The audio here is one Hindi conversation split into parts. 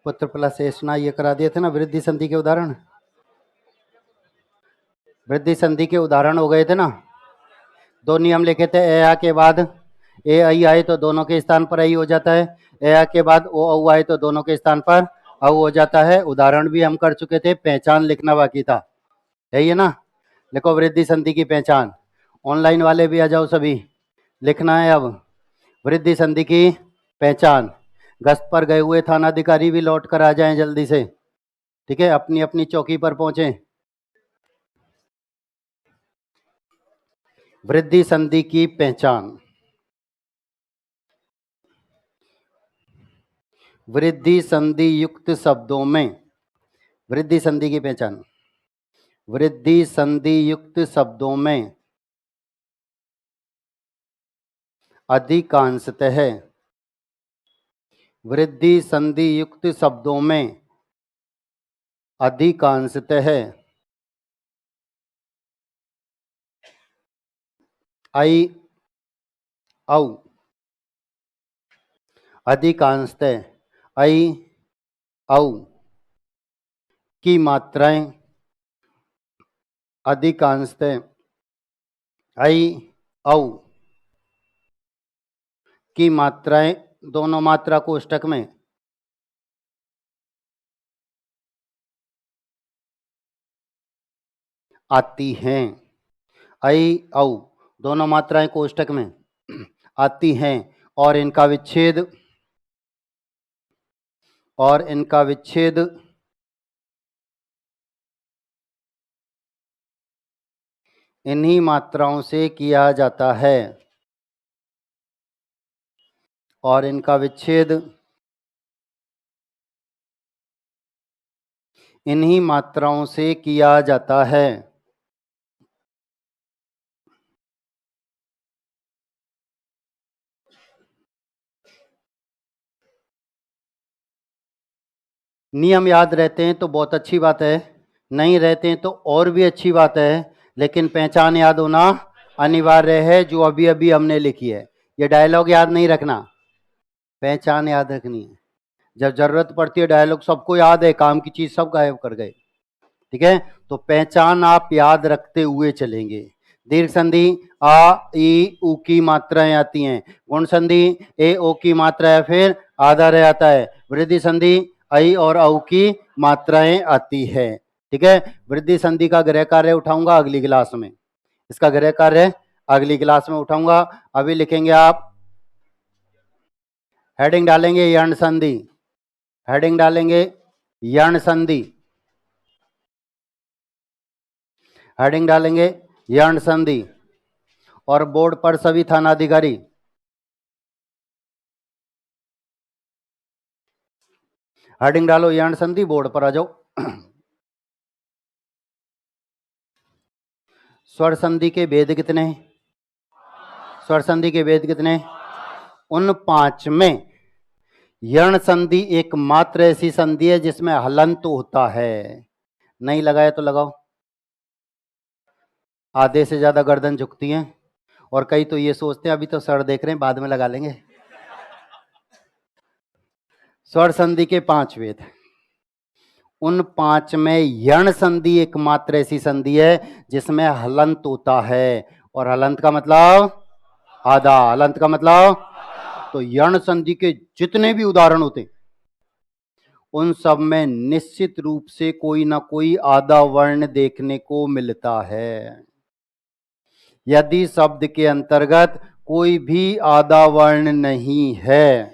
पुत्र प्लस एष्णा ये करा दिए थे ना वृद्धि संधि के उदाहरण। वृद्धि संधि के उदाहरण हो गए थे ना। दो नियम लिखे थे, ए आ के बाद ए आई आए तो दोनों के स्थान पर आई हो जाता है, ए आ के बाद ओ औ आए तो दोनों के स्थान पर औ हो जाता है। उदाहरण भी हम कर चुके थे, पहचान लिखना बाकी था, है ये ना। लिखो वृद्धि संधि की पहचान। ऑनलाइन वाले भी आ जाओ, सभी लिखना है अब वृद्धि संधि की पहचान। गश्त पर गए हुए थानाधिकारी भी लौट कर आ जाएं जल्दी से, ठीक है, अपनी अपनी चौकी पर पहुंचे। वृद्धि संधि की पहचान। वृद्धि संधि युक्त शब्दों में, वृद्धि संधि की पहचान, वृद्धि संधि युक्त शब्दों में अधिकांशतः, वृद्धि संधि युक्त शब्दों में अधिकांशतः आई औ, अधिकांशतः आई औ की मात्राएं, अधिकांशतः आई औ की मात्राएं दोनों मात्रा कोष्ठक में आती हैं। आई औ दोनों मात्राएं कोष्ठक में आती हैं और इनका विच्छेद, और इनका विच्छेद इन्हीं मात्राओं से किया जाता है, और इनका विच्छेद इन्हीं मात्राओं से किया जाता है। नियम याद रहते हैं तो बहुत अच्छी बात है, नहीं रहते हैं तो और भी अच्छी बात है, लेकिन पहचान याद होना अनिवार्य है, जो अभी अभी हमने लिखी है। ये डायलॉग याद नहीं रखना, पहचान याद रखनी है। जब जरूरत पड़ती है डायलॉग सबको याद है, काम की चीज सब गायब कर गए, ठीक है। तो पहचान आप याद रखते हुए चलेंगे। दीर्घ संधि आ ई उ की मात्राएं आती हैं, गुण संधि ए ओ की मात्रा है फिर आधा रह आता है, वृद्धि संधि आई और औ की मात्राएं आती है, ठीक है। वृद्धि संधि का गृह कार्य उठाऊंगा अगली क्लास में, इसका गृह कार्य अगली क्लास में उठाऊंगा। अभी लिखेंगे आप, हेडिंग डालेंगे यण संधि, हेडिंग डालेंगे यण संधि, हेडिंग डालेंगे यण संधि, और बोर्ड पर सभी थानाधिकारी हेडिंग डालो यण संधि, बोर्ड पर आ जाओ। स्वर संधि के भेद कितने, स्वर संधि के भेद कितने, उन 5 में यण संधि एकमात्र ऐसी संधि है जिसमें हलंत होता है। नहीं लगाया तो लगाओ, आधे से ज्यादा गर्दन झुकती है, और कई तो ये सोचते हैं अभी तो सर देख रहे हैं बाद में लगा लेंगे। स्वर संधि के 5 भेद, उन 5 में यण संधि एकमात्र ऐसी संधि है जिसमें हलंत होता है, और हलंत का मतलब आधा, हलंत का मतलब, तो यण संधि के जितने भी उदाहरण होते उन सब में निश्चित रूप से कोई ना कोई आधा वर्ण देखने को मिलता है। यदि शब्द के अंतर्गत कोई भी आधा वर्ण नहीं है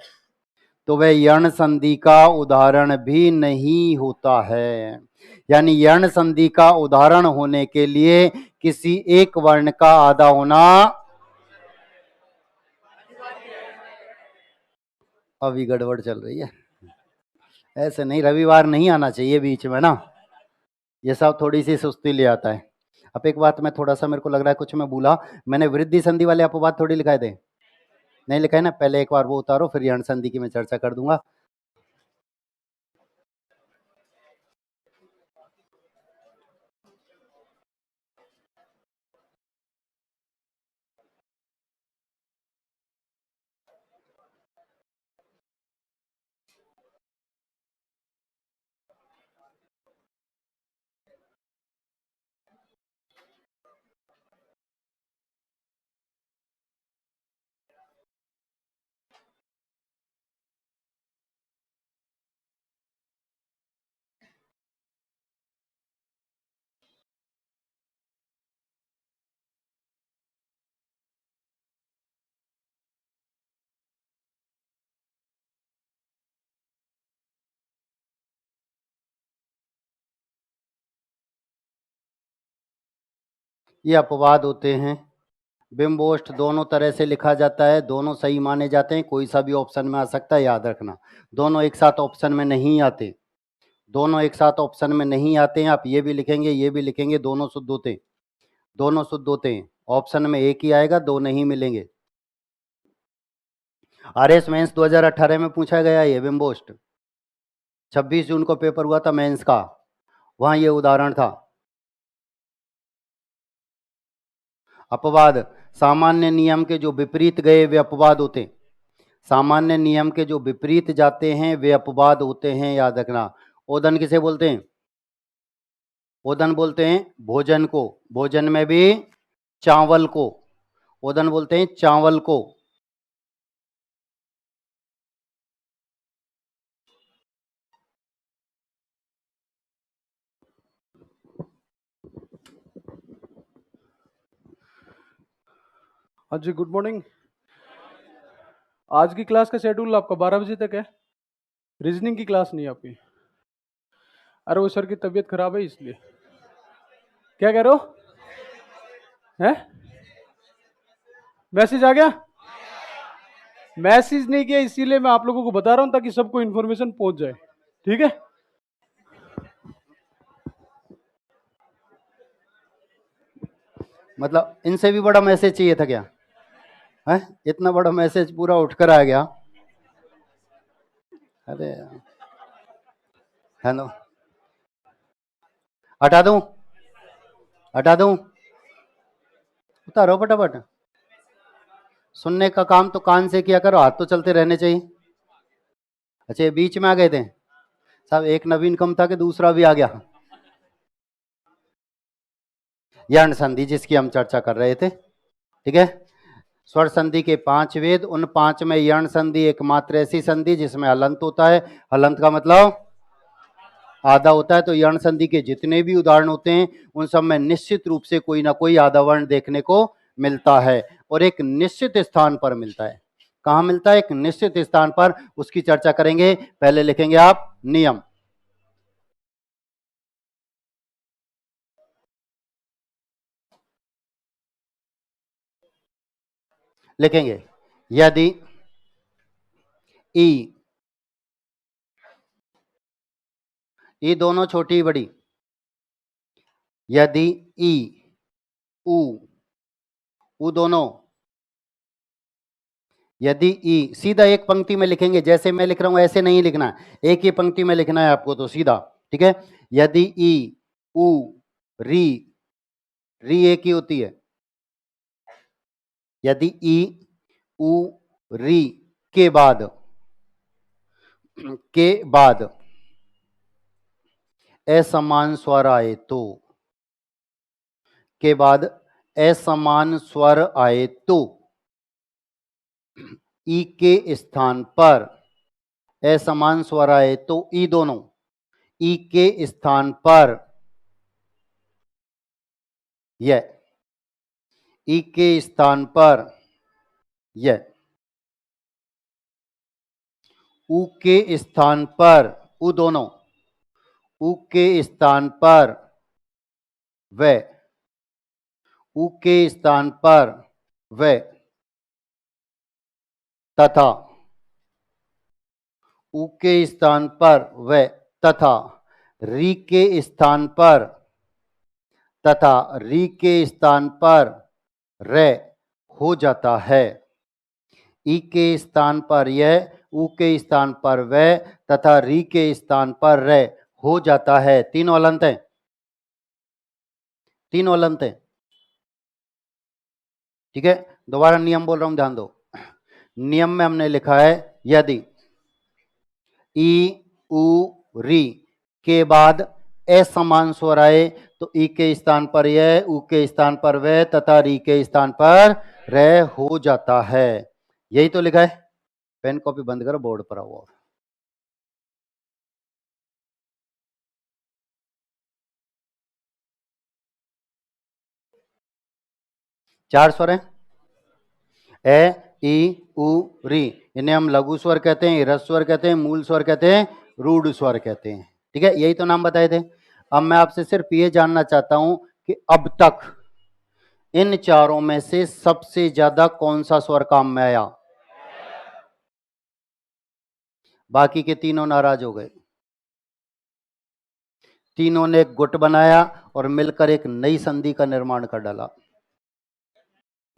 तो वह यण संधि का उदाहरण भी नहीं होता है। यानी यण संधि का उदाहरण होने के लिए किसी एक वर्ण का आधा होना, अभी गड़बड़ चल रही है, ऐसे नहीं, रविवार नहीं आना चाहिए बीच में ना, ये सब थोड़ी सी सुस्ती ले आता है। अब एक बात मैं थोड़ा सा, मेरे को लग रहा है कुछ मैं भूला, मैंने वृद्धि संधि वाले अपवाद थोड़ी लिखाए थे, नहीं लिखा है ना, पहले एक बार वो उतारो फिर यण संधि की मैं चर्चा कर दूंगा। ये अपवाद होते हैं। बिम्बोष्ठ दोनों तरह से लिखा जाता है, दोनों सही माने जाते हैं, कोई सा भी ऑप्शन में आ सकता है, याद रखना। दोनों एक साथ ऑप्शन में नहीं आते, दोनों एक साथ ऑप्शन में नहीं आते हैं। आप ये भी लिखेंगे, ये भी लिखेंगे, दोनों शुद्ध होते हैं, दोनों शुद्ध होते हैं। ऑप्शन में एक ही आएगा, दो नहीं मिलेंगे। आरएस मेंस 2018 में पूछा गया ये बिम्बोष्ठ, 26 जून को पेपर हुआ था मेंस का, वहां ये उदाहरण था। अपवाद, सामान्य नियम के जो विपरीत गए वे अपवाद होते हैं। सामान्य नियम के जो विपरीत जाते हैं वे अपवाद होते हैं, याद रखना। ओदन किसे बोलते हैं? ओदन बोलते हैं भोजन को, भोजन में भी चावल को, ओदन बोलते हैं चावल को। हाँ जी, गुड मॉर्निंग। आज की क्लास का शेड्यूल आपका 12 बजे तक है। रीजनिंग की क्लास नहीं है आपकी। अरे वो सर की तबीयत खराब है इसलिए। क्या कह रहे हो? हैं? मैसेज आ गया? मैसेज नहीं किया, इसीलिए मैं आप लोगों को बता रहा हूं ताकि सबको इन्फॉर्मेशन पहुंच जाए। ठीक है? मतलब इनसे भी बड़ा मैसेज चाहिए था क्या? है? इतना बड़ा मैसेज पूरा उठकर आ गया। अरे हेलो, हटा दूं? हटा दूं? उतारो फटाफट। सुनने का काम तो कान से किया करो, हाथ तो चलते रहने चाहिए। अच्छा, ये बीच में आ गए थे साहब, एक नवीन कम था कि दूसरा भी आ गया? यर्ण संधि जिसकी हम चर्चा कर रहे थे, ठीक है। स्वर संधि के 5 वेद, उन 5 में यर्ण संधि एकमात्र ऐसी संधि जिसमें हलंत होता है। हलंत का मतलब आधा होता है। तो यर्ण संधि के जितने भी उदाहरण होते हैं उन सब में निश्चित रूप से कोई ना कोई आधा वर्ण देखने को मिलता है, और एक निश्चित स्थान पर मिलता है। कहाँ मिलता है? एक निश्चित स्थान पर। उसकी चर्चा करेंगे। पहले लिखेंगे आप नियम। लिखेंगे यदि ई दोनों छोटी बड़ी, यदि ई उ दोनों, यदि ई, सीधा एक पंक्ति में लिखेंगे, जैसे मैं लिख रहा हूं ऐसे नहीं लिखना है, एक ही पंक्ति में लिखना है आपको, तो सीधा, ठीक है। यदि ई उ री, री एक ही होती है। यदि ई उ री के बाद असमान स्वर आए तो, के बाद असमान स्वर आए तो ई के स्थान पर, असमान स्वर आए तो ई दोनों, ई के स्थान पर यह, ई के स्थान पर यह, उ के स्थान पर उ दोनों, उ के स्थान पर व, उ के स्थान पर व, तथा, उ के स्थान पर व तथा, री के स्थान पर, तथा री के स्थान पर रे हो जाता है। ई के स्थान पर यह, उ के स्थान पर वह तथा री के स्थान पर रे हो जाता है। तीनों अलंत हैं, तीनों अलंत हैं, ठीक है। दोबारा नियम बोल रहा हूं, ध्यान दो। नियम में हमने लिखा है यदि ई उ री के बाद असमान स्वर आए तो ई के स्थान पर यह, उ के स्थान पर वह तथा री के स्थान पर रे हो जाता है। यही तो लिखा है। पेन कॉपी बंद करो, बोर्ड पर आओ। 4 स्वर हैं, ए ई उ री, इन्हें हम लघु स्वर कहते हैं, ह्रस्व स्वर कहते हैं, मूल स्वर कहते हैं, रूढ़ स्वर कहते हैं, ठीक है। यही तो नाम बताए थे। अब मैं आपसे सिर्फ ये जानना चाहता हूं कि अब तक इन चारों में से सबसे ज्यादा कौन सा स्वर काम में आया? बाकी के तीनों नाराज हो गए। तीनों ने एक गुट बनाया और मिलकर एक नई संधि का निर्माण कर डाला।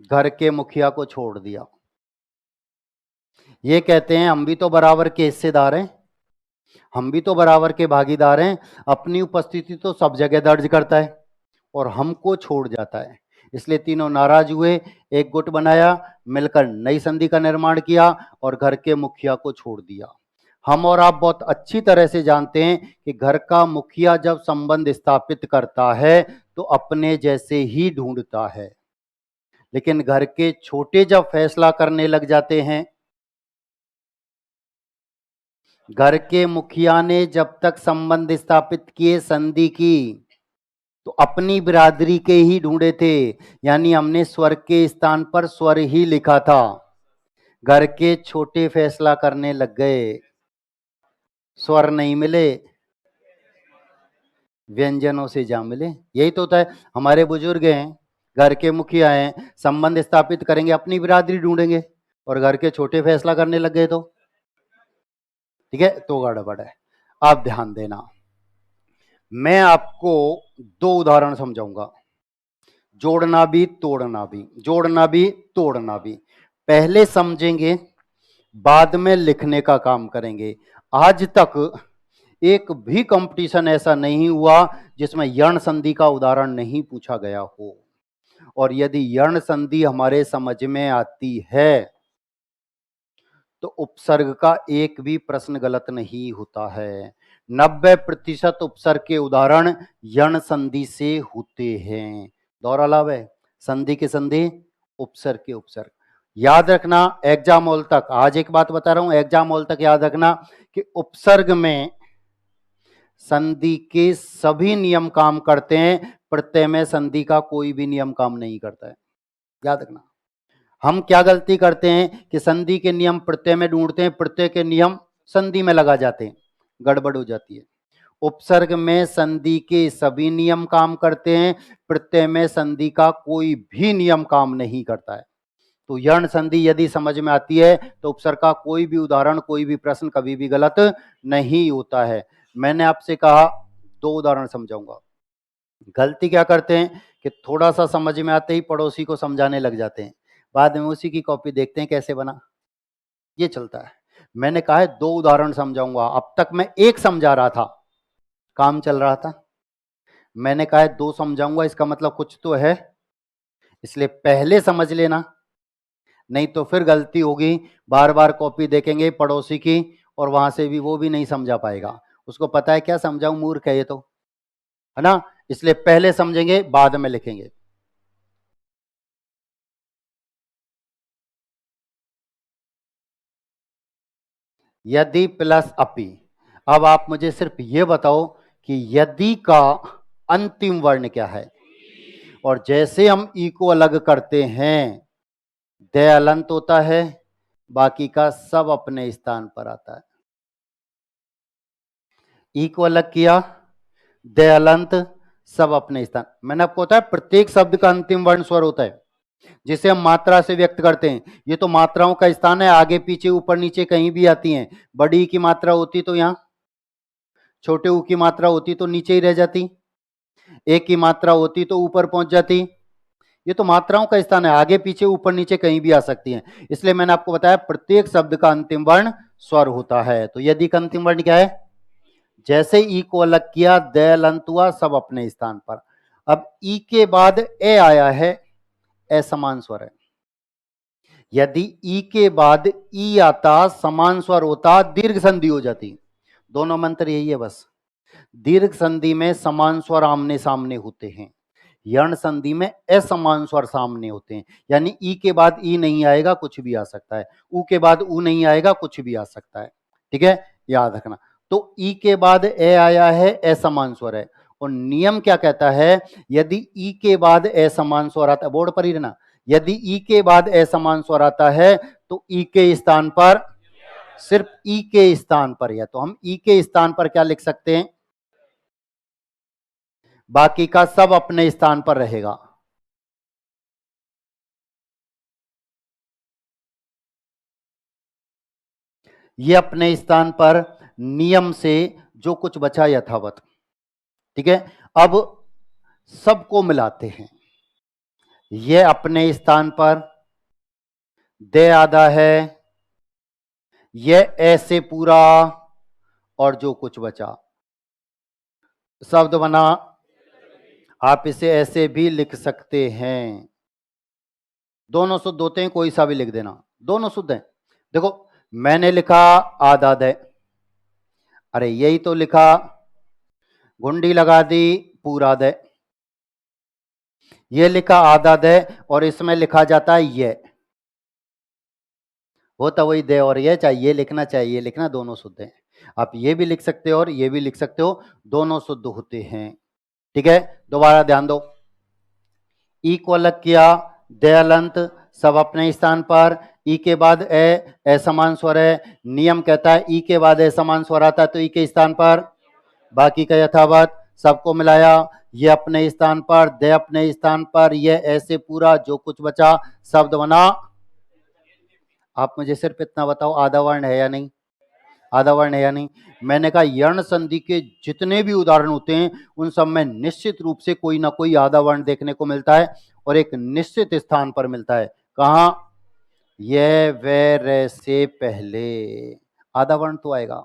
घर के मुखिया को छोड़ दिया। ये कहते हैं हम भी तो बराबर के हिस्सेदार हैं, हम भी तो बराबर के भागीदार हैं, अपनी उपस्थिति तो सब जगह दर्ज करता है और हमको छोड़ जाता है। इसलिए तीनों नाराज हुए, एक गुट बनाया, मिलकर नई संधि का निर्माण किया और घर के मुखिया को छोड़ दिया। हम और आप बहुत अच्छी तरह से जानते हैं कि घर का मुखिया जब संबंध स्थापित करता है तो अपने जैसे ही ढूंढता है, लेकिन घर के छोटे जब फैसला करने लग जाते हैं, घर के मुखिया ने जब तक संबंध स्थापित किए संधि की तो अपनी बिरादरी के ही ढूंढे थे, यानी हमने स्वर के स्थान पर स्वर ही लिखा था। घर के छोटे फैसला करने लग गए, स्वर नहीं मिले, व्यंजनों से जा मिले। यही तो होता है। हमारे बुजुर्ग हैं, घर के मुखिया हैं, संबंध स्थापित करेंगे, अपनी बिरादरी ढूंढेंगे और घर के छोटे फैसला करने लग गए तो ठीक है, तो गड़बड़ है। आप ध्यान देना, मैं आपको दो उदाहरण समझाऊंगा, जोड़ना भी तोड़ना भी, जोड़ना भी तोड़ना भी। पहले समझेंगे, बाद में लिखने का काम करेंगे। आज तक एक भी कंपटीशन ऐसा नहीं हुआ जिसमें यण संधि का उदाहरण नहीं पूछा गया हो, और यदि यण संधि हमारे समझ में आती है तो उपसर्ग का एक भी प्रश्न गलत नहीं होता है। 90% उपसर्ग के उदाहरण यण संधि से होते हैं। दोहरा लाभ है, संधि के संधि, उपसर्ग के उपसर्ग। याद रखना एग्जाम हॉल तक, आज एक बात बता रहा हूं, एग्जाम हॉल तक याद रखना कि उपसर्ग में संधि के सभी नियम काम करते हैं, प्रत्यय में संधि का कोई भी नियम काम नहीं करता है। याद रखना। हम क्या गलती करते हैं कि संधि के नियम प्रत्यय में ढूंढते हैं, प्रत्यय के नियम संधि में लगा जाते हैं, गड़बड़ हो जाती है। उपसर्ग में संधि के सभी नियम काम करते हैं, प्रत्यय में संधि का कोई भी नियम काम नहीं करता है। तो यण संधि यदि समझ में आती है तो उपसर्ग का कोई भी उदाहरण, कोई भी प्रश्न कभी भी गलत नहीं होता है। मैंने आपसे कहा दो उदाहरण समझाऊंगा। गलती क्या करते हैं कि थोड़ा सा समझ में आते ही पड़ोसी को समझाने लग जाते हैं, बाद में उसी की कॉपी देखते हैं कैसे बना, ये चलता है। मैंने कहा है दो उदाहरण समझाऊंगा, अब तक मैं एक समझा रहा था, काम चल रहा था। मैंने कहा है दो समझाऊंगा, इसका मतलब कुछ तो है, इसलिए पहले समझ लेना, नहीं तो फिर गलती होगी, बार बार कॉपी देखेंगे पड़ोसी की और वहां से भी वो भी नहीं समझा पाएगा, उसको पता है क्या समझाऊं, मूर्ख है ये तो, है ना। इसलिए पहले समझेंगे बाद में लिखेंगे। यदि प्लस अपि। अब आप मुझे सिर्फ ये बताओ कि यदि का अंतिम वर्ण क्या है, और जैसे हम ई को अलग करते हैं द अलंत होता है, बाकी का सब अपने स्थान पर आता है। ई को अलग किया, द अलंत, सब अपने स्थान। मैंने आपको बताया प्रत्येक शब्द का अंतिम वर्ण स्वर होता है, जिसे हम मात्रा से व्यक्त करते हैं। ये तो मात्राओं का स्थान है, आगे पीछे ऊपर नीचे कहीं भी आती हैं। बड़ी की मात्रा होती तो यहां, छोटे ऊ की मात्रा होती तो नीचे ही रह जाती, एक की मात्रा होती तो ऊपर पहुंच जाती। ये तो मात्राओं का स्थान है, आगे पीछे ऊपर नीचे कहीं भी आ सकती हैं। इसलिए मैंने आपको बताया प्रत्येक शब्द का अंतिम वर्ण स्वर होता है। तो यदि का अंतिम वर्ण क्या है, जैसे ई को अलग किया द अलंत हुआ, सब अपने स्थान पर। अब ई के बाद ए आया है, असमान स्वर है। यदि ई के बाद ई आता, समान स्वर होता, दीर्घ संधि हो जाती। दोनों मंत्र यही है बस, दीर्घ संधि में समान स्वर आमने सामने होते हैं, यण संधि में असमान स्वर सामने होते हैं। यानी ई के बाद ई नहीं आएगा, कुछ भी आ सकता है, ऊ के बाद ऊ नहीं आएगा, कुछ भी आ सकता है। ठीक है, याद रखना। तो ई के बाद ए आया है, असमान स्वर है, और नियम क्या कहता है, यदि ई के बाद असमान स्वर आता है, बोर्ड पर ही रहना, यदि ई के बाद असमान स्वर आता है तो ई के स्थान पर, सिर्फ ई के स्थान पर, या तो हम ई के स्थान पर क्या लिख सकते हैं, बाकी का सब अपने स्थान पर रहेगा। ये अपने स्थान पर नियम से जो कुछ बचा यथावत। ठीक है, अब सबको मिलाते हैं। ये अपने स्थान पर दे आधा है, ये ऐसे पूरा और जो कुछ बचा। शब्द बना, आप इसे ऐसे भी लिख सकते हैं। दोनों शुद्ध होते हैं, कोई सा भी लिख देना, दोनों शुद्ध हैं। देखो मैंने लिखा आधा दे, अरे यही तो लिखा, घुंडी लगा दी पूरा दे। ये लिखा आधा दे और इसमें लिखा जाता है ये, होता वही दे और ये, चाहे ये लिखना चाहे ये लिखना, दोनों शुद्ध हैं। आप ये भी लिख सकते हो और ये भी लिख सकते हो, दोनों शुद्ध होते हैं। ठीक है, दोबारा ध्यान दो। ई को अलग किया, दे अलंत, सब अपने स्थान पर। ई के बाद ए समान स्वर है, नियम कहता है ई के बाद ए समान स्वर आता है तो ई के स्थान पर, बाकी का यथावत। सबको मिलाया, ये अपने स्थान पर, दे अपने स्थान पर, ये ऐसे पूरा जो कुछ बचा। शब्द बना, आप मुझे सिर्फ इतना बताओ आधा वर्ण है या नहीं, आधा वर्ण है या नहीं। मैंने कहा यर्ण संधि के जितने भी उदाहरण होते हैं उन सब में निश्चित रूप से कोई ना कोई आधा वर्ण देखने को मिलता है और एक निश्चित स्थान पर मिलता है। कहाँ? ये वे रे से पहले आधा वर्ण तो आएगा,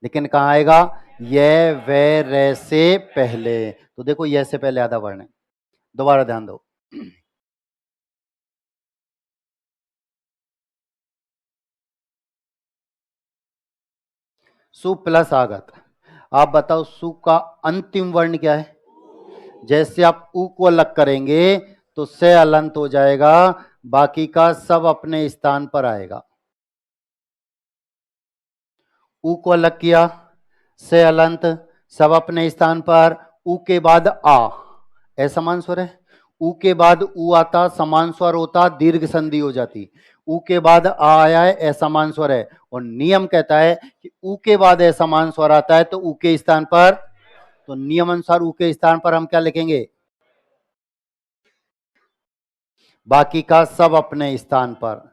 लेकिन कहाँ आएगा? ये वे रे से पहले। तो देखो ये से पहले आधा वर्ण है। दोबारा ध्यान दो। सु प्लस आगत, आप बताओ सु का अंतिम वर्ण क्या है? जैसे आप उ को अलग करेंगे तो से अलंत हो जाएगा, बाकी का सब अपने स्थान पर आएगा। उ को अलग किया, से अलंत, सब अपने स्थान पर। उ के बाद आ, असमान स्वर है। उ के बाद उ आता, समान स्वर होता, दीर्घ संधि हो जाती। उ के बाद आ आया है, असमान स्वर है। और नियम कहता है कि उ के बाद असमान स्वर आता है तो उ के स्थान पर, तो नियम अनुसार उ के स्थान पर हम क्या लिखेंगे? बाकी का सब अपने स्थान पर।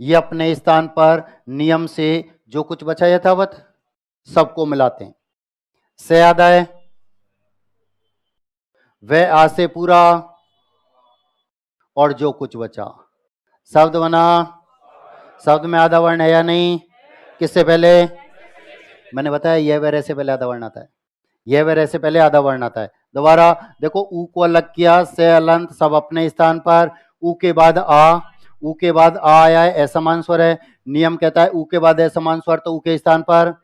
ये अपने स्थान पर, नियम से जो कुछ बचा यथावत। सबको मिलाते हैं। से आधा है, वह आ से पूरा और जो कुछ बचा। शब्द बना, शब्द में आधा वर्ण है या नहीं? किससे पहले? मैंने बताया यह वह से पहले आधा वर्ण आता है, यह वह से पहले आधा वर्ण आता है। दोबारा देखो, उ को अलग किया, से अलंत, सब अपने स्थान पर। उ के बाद आ, उ के बाद आ आया है, असमान स्वर है। नियम कहता है उ के बाद असमान स्वर तो उ के स्थान पर,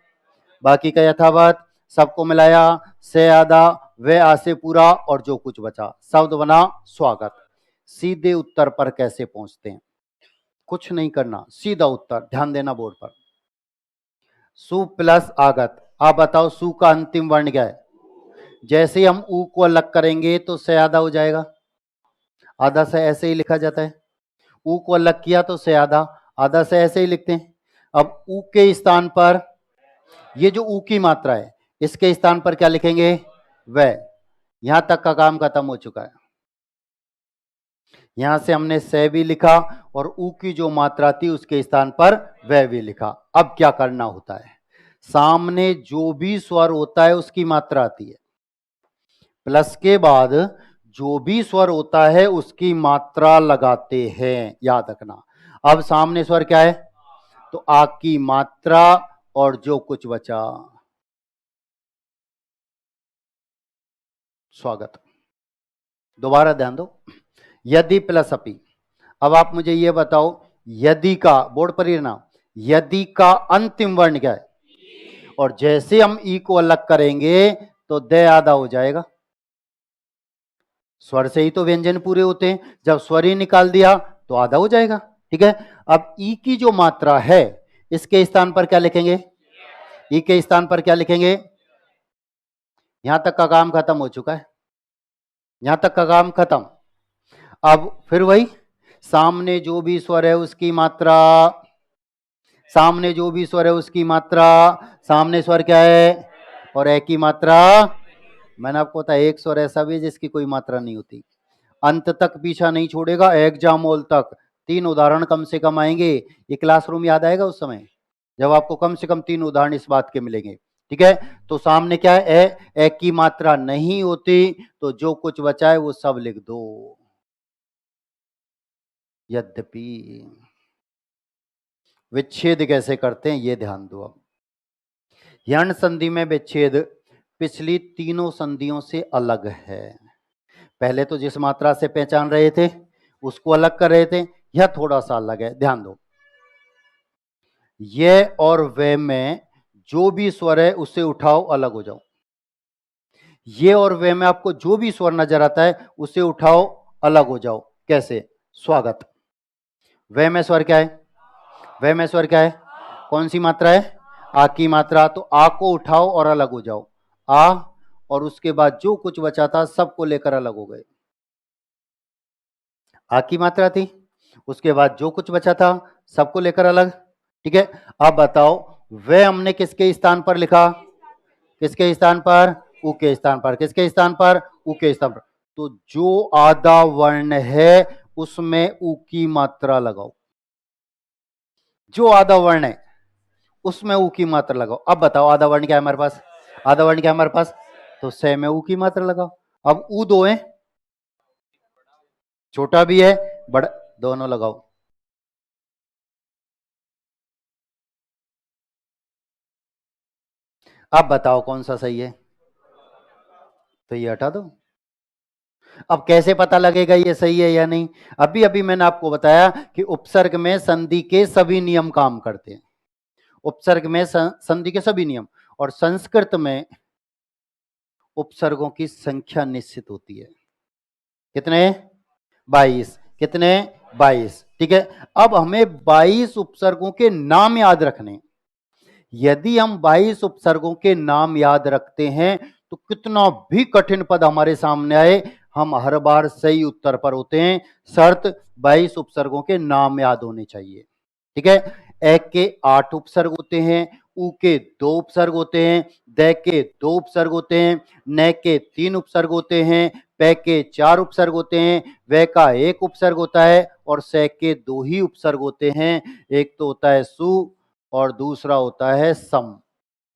बाकी का यथावत। सबको मिलाया, से आधा, वे आ से पूरा और जो कुछ बचा। शब्द बना स्वागत। सीधे उत्तर पर कैसे पहुंचते हैं? कुछ नहीं करना, सीधा उत्तर, ध्यान देना बोर्ड पर। सु प्लस आगत, आप बताओ सु का अंतिम वर्ण क्या है? जैसे हम उ को अलग करेंगे तो से आधा हो जाएगा, आधा से ऐसे ही लिखा जाता है। उ को अलग किया तो से आधा, आधा से ऐसे ही लिखते हैं। अब उ के स्थान पर, ये जो उ की मात्रा है इसके स्थान पर क्या लिखेंगे? वह। यहां तक का काम खत्म हो चुका है। यहां से हमने से भी लिखा और उ की जो मात्रा थी उसके स्थान पर वह भी लिखा। अब क्या करना होता है? सामने जो भी स्वर होता है उसकी मात्रा आती है, प्लस के बाद जो भी स्वर होता है उसकी मात्रा लगाते हैं, याद रखना। अब सामने स्वर क्या है? तो आ की मात्रा और जो कुछ बचा। स्वागत। दोबारा ध्यान दो, यदि प्लस अपि। अब आप मुझे ये बताओ, यदि का, बोर्ड पर ही रहना, यदि का अंतिम वर्ण क्या है? और जैसे हम ई को अलग करेंगे तो दे आधा हो जाएगा। स्वर से ही तो व्यंजन पूरे होते हैं, जब स्वर ही निकाल दिया तो आधा हो जाएगा। ठीक है, अब ई की जो मात्रा है इसके स्थान पर क्या लिखेंगे? ई के स्थान पर क्या लिखेंगे? यहां तक का काम खत्म हो चुका है, यहां तक का काम खत्म। अब फिर वही, सामने जो भी स्वर है उसकी मात्रा, सामने जो भी स्वर है उसकी मात्रा। सामने स्वर क्या है? और ए की मात्रा। मैंने आपको बताया एक स्वर ऐसा भी है जिसकी कोई मात्रा नहीं होती, अंत तक पीछा नहीं छोड़ेगा, एग्जाम हॉल तक 3 उदाहरण कम से कम आएंगे। ये क्लासरूम याद आएगा उस समय जब आपको कम से कम 3 उदाहरण इस बात के मिलेंगे। ठीक है, तो सामने क्या है, ए की मात्रा नहीं होती तो जो कुछ बचा है वो सब लिख दो। यद्यपि विच्छेद कैसे करते हैं ये ध्यान दो। अब यण संधि में विच्छेद पिछली तीनों संधियों से अलग है। पहले तो जिस मात्रा से पहचान रहे थे उसको अलग कर रहे थे, यह थोड़ा सा अलग है, ध्यान दो। ये और वे में जो भी स्वर है उसे उठाओ, अलग हो जाओ। ये और वे में आपको जो भी स्वर नजर आता है उसे उठाओ, अलग हो जाओ। कैसे? स्वागत। वे में स्वर क्या है? वे में स्वर क्या है? कौन सी मात्रा है? आ की मात्रा। तो आ को उठाओ और अलग हो जाओ। आ, और उसके बाद जो कुछ बचा था सबको लेकर अलग हो गए। आ की मात्रा थी, उसके बाद जो कुछ बचा था सबको लेकर अलग। ठीक है, अब बताओ वे हमने किसके स्थान पर लिखा? किसके स्थान पर? उ के स्थान पर। किसके स्थान पर? उ के स्थान पर। तो जो आधा वर्ण है उसमें उ की मात्रा लगाओ। जो आधा वर्ण है उसमें उ की मात्रा लगाओ। अब बताओ आधा वर्ण क्या है हमारे पास? आधा वर्ण क्या है हमारे पास? तो से में उ की मात्रा लगाओ। अब उ दो है, छोटा भी है बड़ा, दोनों लगाओ। अब बताओ कौन सा सही है? तो ये हटा दो। अब कैसे पता लगेगा ये सही है या नहीं? अभी अभी मैंने आपको बताया कि उपसर्ग में संधि के सभी नियम काम करते हैं। उपसर्ग में संधि के सभी नियम, और संस्कृत में उपसर्गों की संख्या निश्चित होती है। कितने? 22। कितने? 22। ठीक है, अब हमें 22 उपसर्गों के नाम याद रखने। यदि हम 22 उपसर्गों के नाम याद रखते हैं तो कितना भी कठिन पद हमारे सामने आए हम हर बार सही उत्तर पर होते हैं। शर्त 22 उपसर्गों के नाम याद होने चाहिए। ठीक है, ए के 8 उपसर्ग होते हैं, उ के 2 उपसर्ग होते हैं, द के 2 उपसर्ग होते हैं, न के 3 उपसर्ग होते हैं, पे के 4 उपसर्ग होते हैं, वे का 1 उपसर्ग होता है, और से के 2 ही उपसर्ग होते हैं। एक तो होता है सु और दूसरा होता है सम,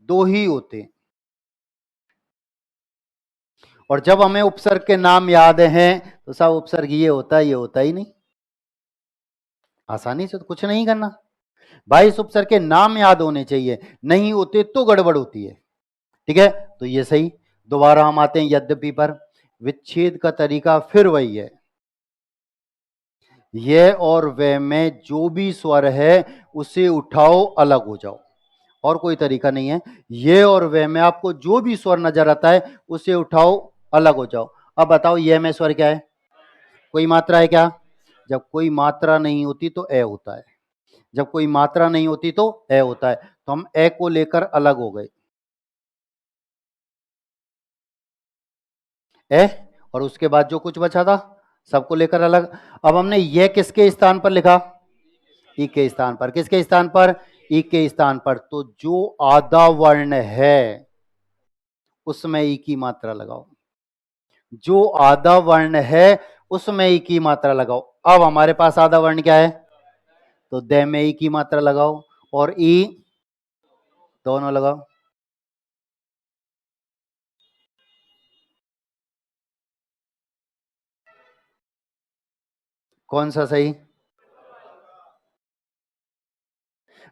2 ही होते हैं। और जब हमें उपसर्ग के नाम याद हैं तो सब उपसर्ग ये होता ही नहीं। आसानी से तो कुछ नहीं करना, 22 उपसर्ग के नाम याद होने चाहिए, नहीं होते तो गड़बड़ होती है। ठीक है, तो ये सही। दोबारा हम आते हैं यद्यपि पर। विच्छेद का तरीका फिर वही है, ये और वे में जो भी स्वर है उसे उठाओ, अलग हो जाओ, और कोई तरीका नहीं है। ये और वे में आपको जो भी स्वर नजर आता है उसे उठाओ, अलग हो जाओ। अब बताओ ये में स्वर क्या है? कोई मात्रा है क्या? जब कोई मात्रा नहीं होती तो ए होता है, जब कोई मात्रा नहीं होती तो ए होता है। तो हम ए को लेकर अलग हो गए, ए, और उसके बाद जो कुछ बचा था सबको लेकर अलग। अब हमने ये किसके स्थान पर लिखा? ई के स्थान पर। किसके स्थान पर? ई के स्थान पर। तो जो आधा वर्ण है उसमें ई की मात्रा लगाओ, जो आधा वर्ण है उसमें ई की मात्रा लगाओ। अब हमारे पास आधा वर्ण क्या है? तो दे में ई की मात्रा लगाओ, और ई दोनों लगाओ। कौन सा सही?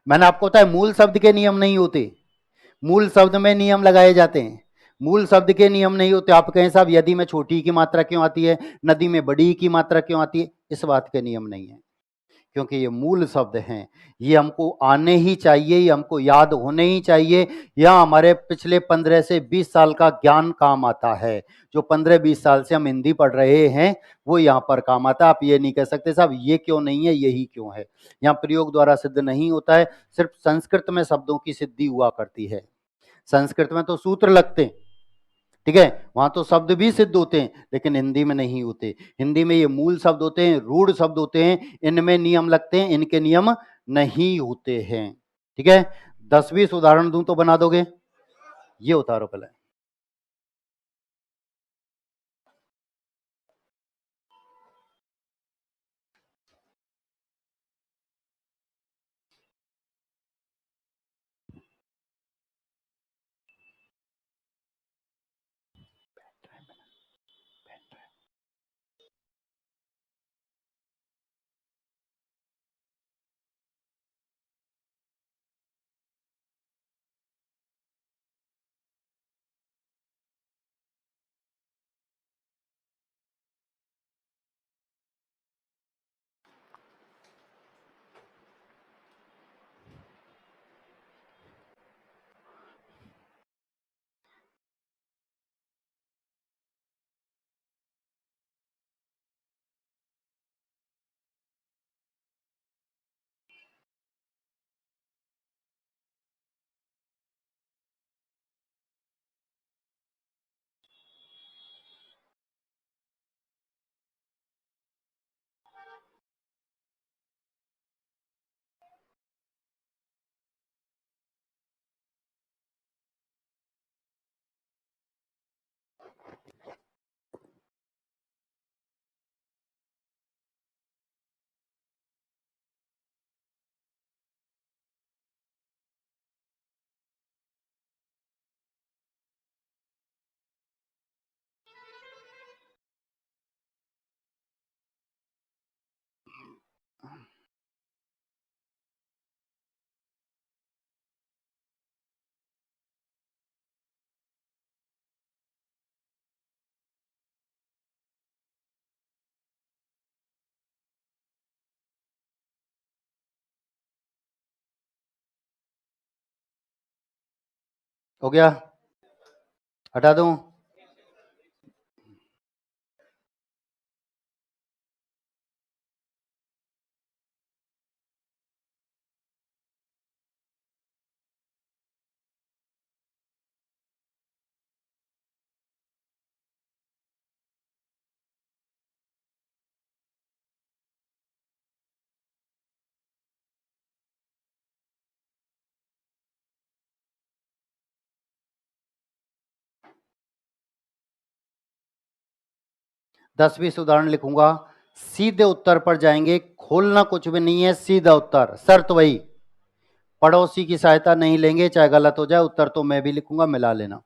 मैंने आपको बताया मूल शब्द के नियम नहीं होते, मूल शब्द में नियम लगाए जाते हैं, मूल शब्द के नियम नहीं होते। आप कहें साहब यदि में छोटी की मात्रा क्यों आती है, नदी में बड़ी की मात्रा क्यों आती है, इस बात के नियम नहीं है, क्योंकि ये मूल शब्द हैं, ये हमको आने ही चाहिए, ये हमको याद होने ही चाहिए। यह हमारे पिछले 15 से 20 साल का ज्ञान काम आता है। जो 15-20 साल से हम हिंदी पढ़ रहे हैं वो यहाँ पर काम आता है। आप ये नहीं कह सकते साहब ये क्यों नहीं है, यही क्यों है। यहाँ प्रयोग द्वारा सिद्ध नहीं होता है, सिर्फ संस्कृत में शब्दों की सिद्धि हुआ करती है। संस्कृत में तो सूत्र लगते हैं, ठीक है, वहां तो शब्द भी सिद्ध होते हैं, लेकिन हिंदी में नहीं होते। हिंदी में ये मूल शब्द होते हैं, रूढ़ शब्द होते हैं, इनमें नियम लगते हैं, इनके नियम नहीं होते हैं। ठीक है, 10-20 उदाहरण दूं तो बना दोगे? ये उतारो पहले। हो गया? हटा दूं? दस 20 उदाहरण लिखूंगा, सीधे उत्तर पर जाएंगे, खोलना कुछ भी नहीं है, सीधा उत्तर, शर्त वही, पड़ोसी की सहायता नहीं लेंगे, चाहे गलत हो जाए, उत्तर तो मैं भी लिखूंगा, मिला लेना।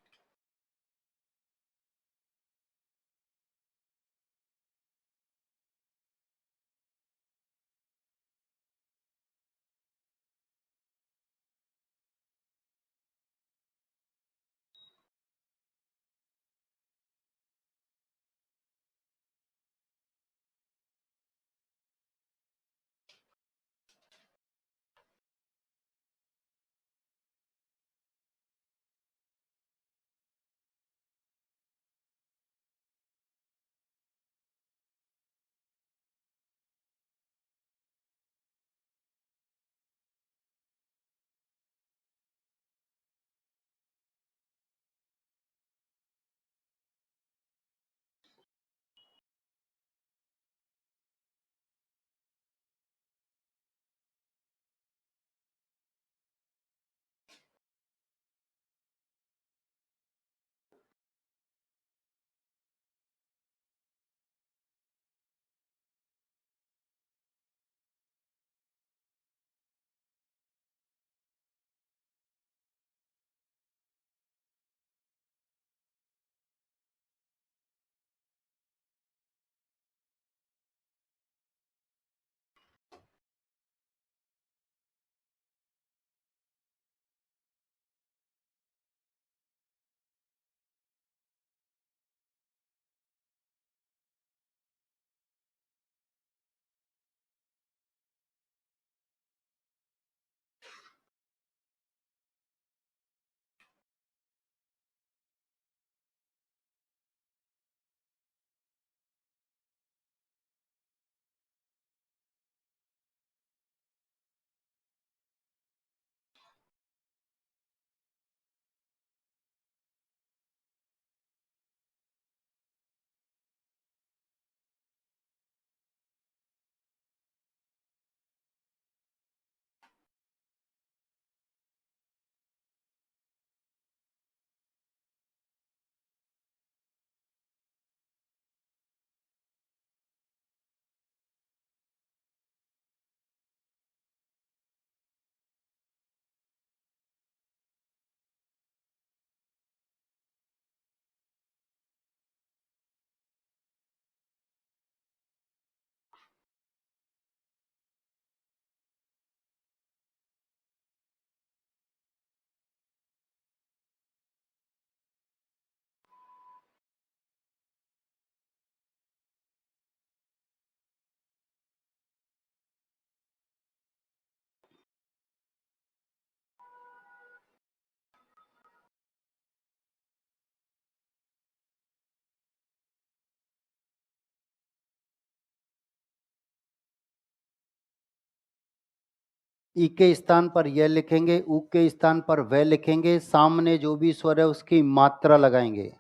ई के स्थान पर यह लिखेंगे, ऊ के स्थान पर वह लिखेंगे, सामने जो भी स्वर है उसकी मात्रा लगाएंगे।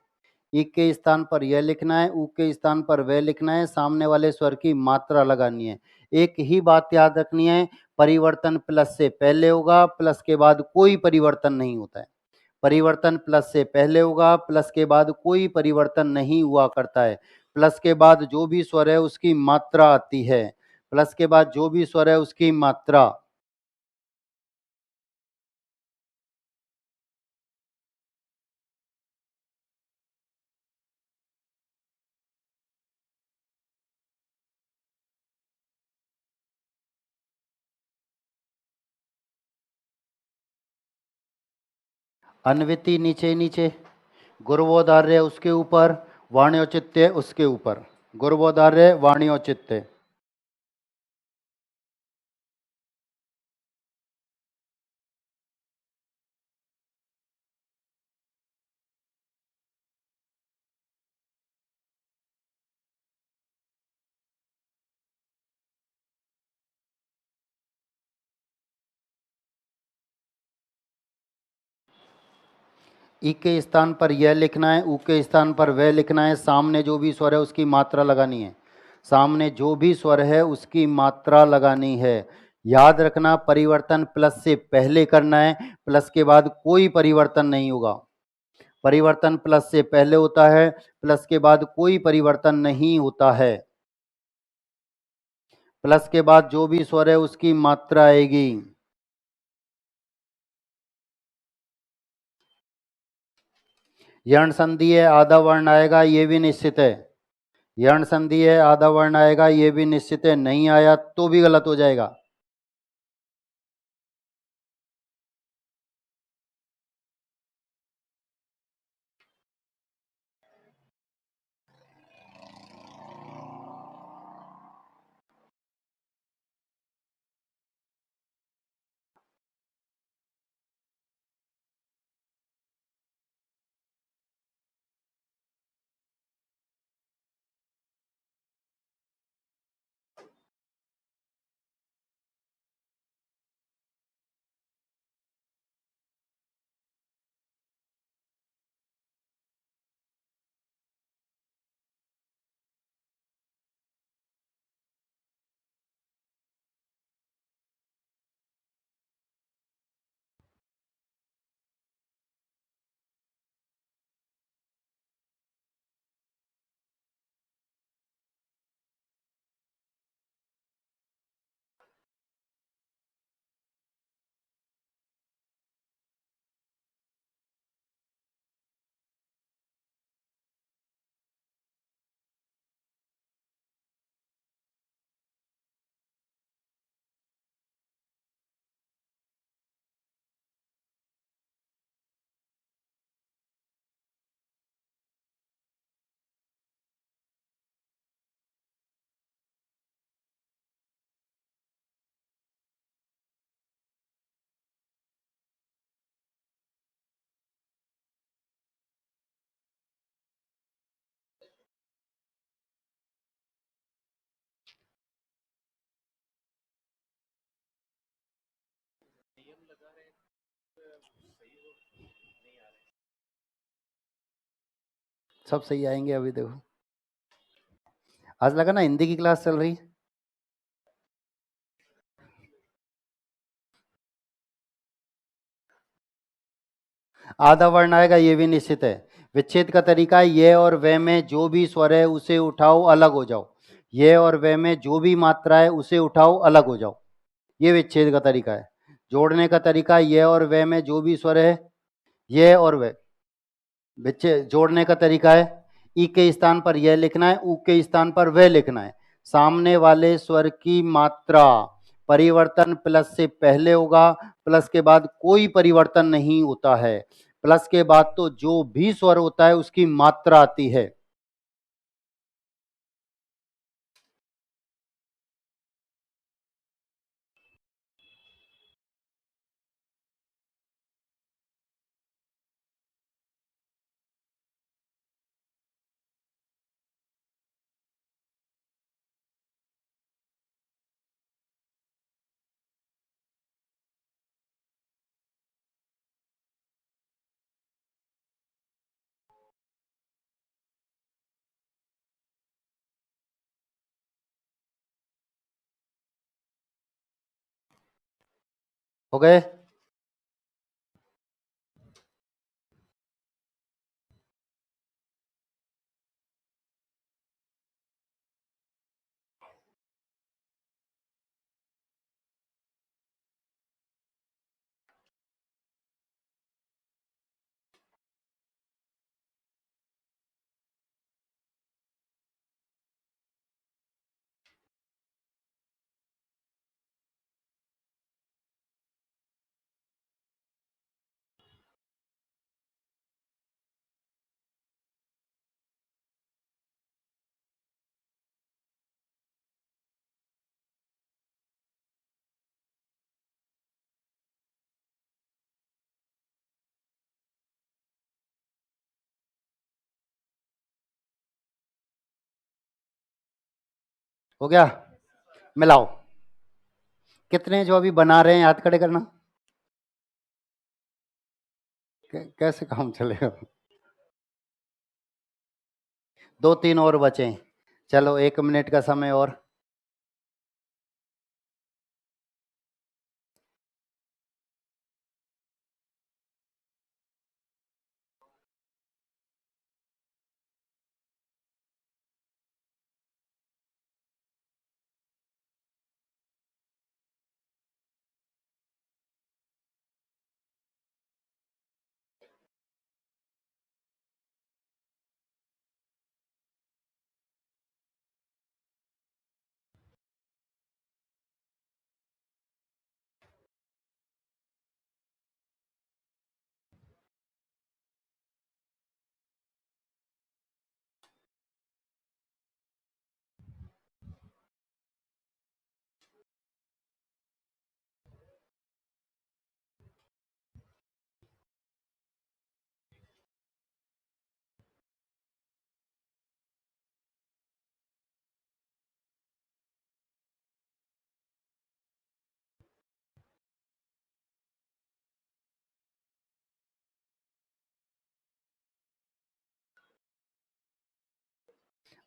ई के स्थान पर यह लिखना है, ऊ के स्थान पर वह लिखना है, सामने वाले स्वर की मात्रा लगानी है। एक ही बात याद रखनी है, परिवर्तन प्लस से पहले होगा, प्लस के बाद कोई परिवर्तन नहीं होता है। परिवर्तन प्लस से पहले होगा, प्लस के बाद कोई परिवर्तन नहीं हुआ करता है। प्लस के बाद जो भी स्वर है उसकी मात्रा आती है। प्लस के बाद जो भी स्वर है उसकी मात्रा। अन्विति नीचे नीचे, गुरुवोदार्य उसके ऊपर, वाण्योचित्य उसके ऊपर। गुरुवोदार्य वाण्योचित्य। ई के स्थान पर यह लिखना है, ऊ के स्थान पर वह लिखना है, सामने जो भी स्वर है उसकी मात्रा लगानी है, सामने जो भी स्वर है उसकी मात्रा लगानी है। याद रखना परिवर्तन प्लस से पहले करना है, प्लस के बाद कोई परिवर्तन नहीं होगा। परिवर्तन प्लस से पहले होता है, प्लस के बाद कोई परिवर्तन नहीं होता है। प्लस के बाद जो भी स्वर है उसकी मात्रा आएगी। यण संधि है, आधा वर्ण आएगा, ये भी निश्चित है। यण संधि है, आधा वर्ण आएगा, ये भी निश्चित है। नहीं आया तो भी गलत हो जाएगा। सब सही आएंगे। अभी देखो, आज लगा ना हिंदी की क्लास चल रही। आधा वर्ण आएगा, ये भी निश्चित है। विच्छेद का तरीका है, ये और वे में जो भी स्वर है उसे उठाओ, अलग हो जाओ। ये और वे में जो भी मात्रा है उसे उठाओ, अलग हो जाओ। ये विच्छेद का तरीका है। जोड़ने का तरीका, ये और वे में जो भी स्वर है, ये और वे। विच्छेद जोड़ने का तरीका है, ई के स्थान पर यह लिखना है, ऊ के स्थान पर वह लिखना है। सामने वाले स्वर की मात्रा, परिवर्तन प्लस से पहले होगा, प्लस के बाद कोई परिवर्तन नहीं होता है। प्लस के बाद तो जो भी स्वर होता है उसकी मात्रा आती है। हो गए? हो गया? मिलाओ। कितने जो अभी बना रहे हैं याद खड़े करना। कैसे काम चलेगा? 2-3 और बचे। चलो 1 मिनट का समय और।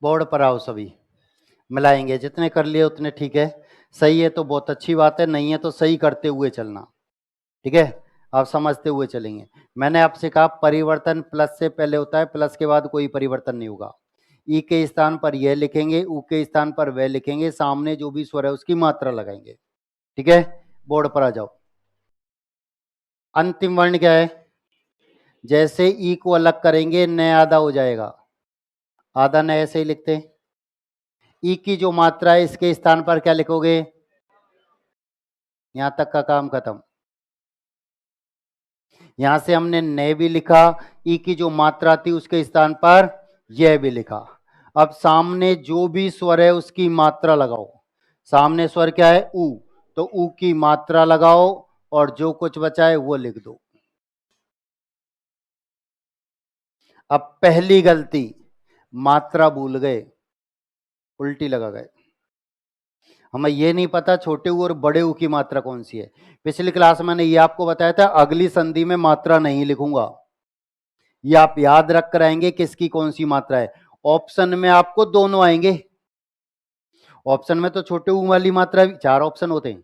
बोर्ड पर आओ सभी, मिलाएंगे। जितने कर लिए उतने ठीक है। सही है तो बहुत अच्छी बात है, नहीं है तो सही करते हुए चलना। ठीक है, आप समझते हुए चलेंगे। मैंने आपसे कहा परिवर्तन प्लस से पहले होता है, प्लस के बाद कोई परिवर्तन नहीं होगा। ई के स्थान पर यह लिखेंगे, ऊ के स्थान पर वह लिखेंगे, सामने जो भी स्वर है उसकी मात्रा लगाएंगे। ठीक है, बोर्ड पर आ जाओ। अंतिम वर्ण क्या है? जैसे ई को अलग करेंगे न आधा हो जाएगा, आधा न ऐसे ही लिखते हैं। ई की जो मात्रा है इसके स्थान पर क्या लिखोगे? यहां तक का काम खत्म। यहां से हमने न भी लिखा, ई की जो मात्रा थी उसके स्थान पर यह भी लिखा। अब सामने जो भी स्वर है उसकी मात्रा लगाओ। सामने स्वर क्या है? ऊ, तो ऊ की मात्रा लगाओ और जो कुछ बचा है वो लिख दो। अब पहली गलती, मात्रा भूल गए, उल्टी लगा गए। हमें ये नहीं पता छोटे ऊ और बड़े ऊ की मात्रा कौन सी है। पिछली क्लास में मैंने ये आपको बताया था, अगली संधि में मात्रा नहीं लिखूंगा। ये आप याद रख कर आएंगे किसकी कौन सी मात्रा है। ऑप्शन में आपको दोनों आएंगे। ऑप्शन में तो छोटे ऊ वाली मात्रा भी, 4 ऑप्शन होते हैं,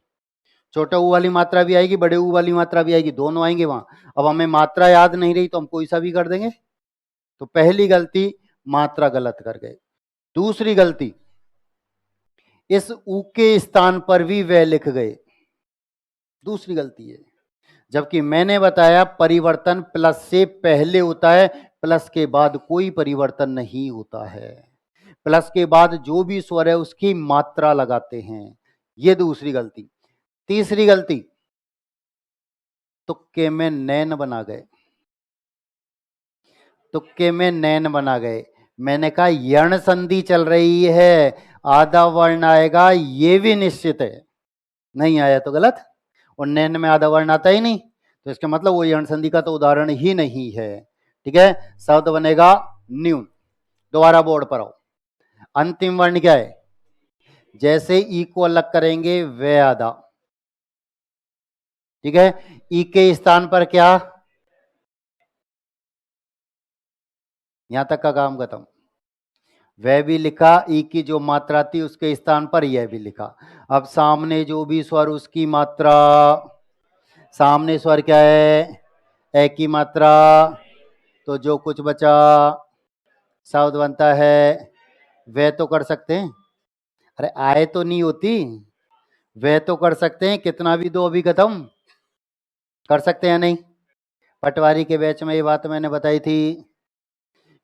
छोटा ऊ वाली मात्रा भी आएगी, बड़े ऊ वाली मात्रा भी आएगी, दोनों आएंगे वहां। अब हमें मात्रा याद नहीं रही तो हम कोई सा भी कर देंगे। तो पहली गलती, मात्रा गलत कर गए। दूसरी गलती, इस ऊ के स्थान पर भी वह लिख गए, दूसरी गलती है। जबकि मैंने बताया परिवर्तन प्लस से पहले होता है, प्लस के बाद कोई परिवर्तन नहीं होता है। प्लस के बाद जो भी स्वर है उसकी मात्रा लगाते हैं, ये दूसरी गलती। तीसरी गलती, तुक्के में नैन बना गए, तुक्के में नैन बना गए। मैंने कहा यण संधि चल रही है, आधा वर्ण आएगा ये भी निश्चित है, नहीं आया तो गलत। और नैन में आधा वर्ण आता ही नहीं, तो इसका मतलब वो यण संधि का तो उदाहरण ही नहीं है। ठीक है, शब्द बनेगा न्यून। दोबारा बोर्ड पर आओ। अंतिम वर्ण क्या है? जैसे ई को अलग करेंगे वे आधा। ठीक है, ई के स्थान पर क्या? यहां तक का काम खत्म। वह भी लिखा, ई की जो मात्रा थी उसके स्थान पर यह भी लिखा। अब सामने जो भी स्वर उसकी मात्रा, सामने स्वर क्या है? ए की मात्रा, तो जो कुछ बचा शब्द बनता है वह तो कर सकते हैं। अरे आए तो नहीं होती, वह तो कर सकते हैं, कितना भी दो, अभी खत्म कर सकते हैं नहीं। पटवारी के बैच में ये बात मैंने बताई थी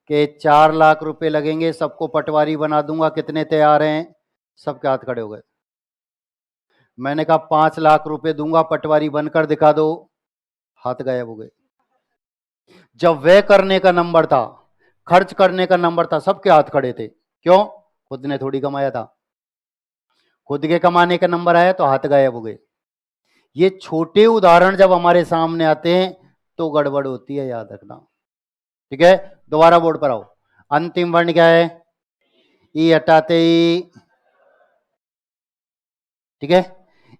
कि 4 लाख रुपए लगेंगे, सबको पटवारी बना दूंगा, कितने तैयार हैं? सबके हाथ खड़े हो गए। मैंने कहा 5 लाख रुपए दूंगा, पटवारी बनकर दिखा दो, हाथ गायब हो गए। जब व्यय करने का नंबर था, खर्च करने का नंबर था, सबके हाथ खड़े थे। क्यों? खुद ने थोड़ी कमाया था, खुद के कमाने का नंबर आया तो हाथ गायब हो गए। ये छोटे उदाहरण जब हमारे सामने आते हैं तो गड़बड़ होती है, याद रखना। ठीक है, दोबारा बोर्ड पर आओ। अंतिम वर्ण क्या है? ई हटाते ही, ठीक है,